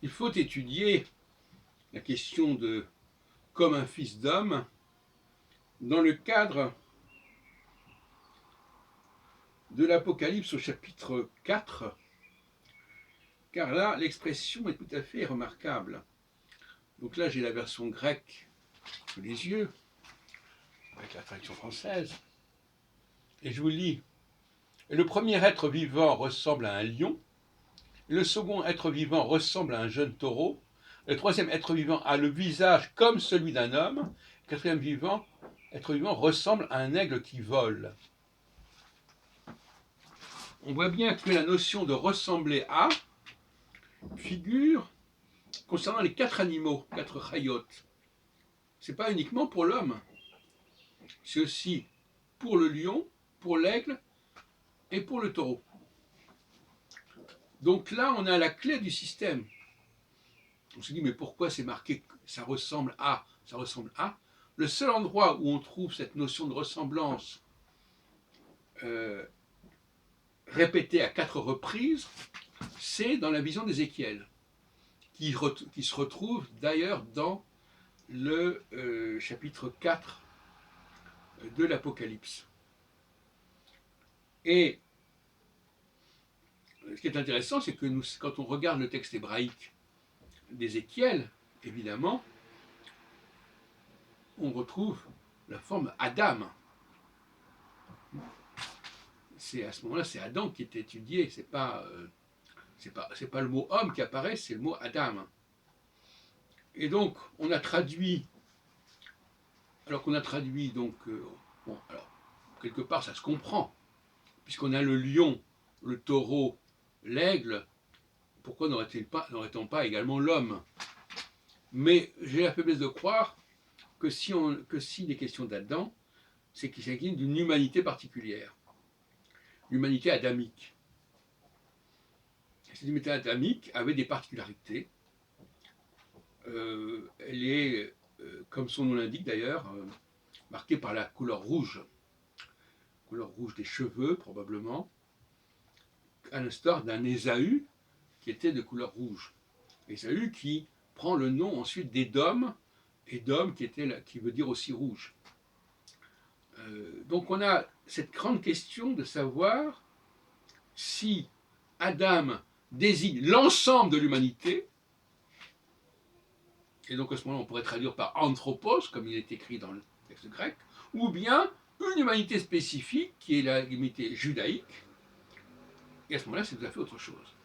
il faut étudier la question de comme un fils d'homme dans le cadre de l'Apocalypse au chapitre 4, car là, l'expression est tout à fait remarquable. Donc là, j'ai la version grecque sous les yeux, avec la traduction française, et je vous lis. Et le premier être vivant ressemble à un lion, le second être vivant ressemble à un jeune taureau, le troisième être vivant a le visage comme celui d'un homme, le quatrième être vivant ressemble à un aigle qui vole. On voit bien que la notion de ressembler à figure concernant les 4 animaux, 4 chayot. Ce n'est pas uniquement pour l'homme, c'est aussi pour le lion, pour l'aigle et pour le taureau. Donc là, on a la clé du système. On se dit, mais pourquoi c'est marqué ça ressemble à, ça ressemble à? Le seul endroit où on trouve cette notion de ressemblance répétée à 4 reprises, c'est dans la vision d'Ézéchiel, qui se retrouve d'ailleurs dans le chapitre 4 de l'Apocalypse. Et ce qui est intéressant, c'est que quand on regarde le texte hébraïque d'Ézéchiel, évidemment, on retrouve la forme Adam. À ce moment-là, c'est Adam qui est étudié, c'est pas le mot homme qui apparaît, c'est le mot Adam. Et donc, on a traduit, donc, bon, alors, quelque part, ça se comprend, puisqu'on a le lion, le taureau, l'aigle, pourquoi n'aurait-on pas également l'homme? Mais j'ai la faiblesse de croire que s'il est question d'Adam, c'est qu'il s'agit d'une humanité particulière, l'humanité adamique. Cette humanité adamique avait des particularités. Elle est, comme son nom l'indique d'ailleurs, marquée par la couleur rouge des cheveux probablement, à l'instar d'un Ésaü qui était de couleur rouge. Ésaü qui prend le nom ensuite d'Édom, Édom qui veut dire aussi rouge. Donc on a cette grande question de savoir si Adam désigne l'ensemble de l'humanité, et donc à ce moment-là on pourrait traduire par anthropos, comme il est écrit dans le texte grec, ou bien une humanité spécifique qui est la humanité judaïque, et à ce moment-là c'est tout à fait autre chose.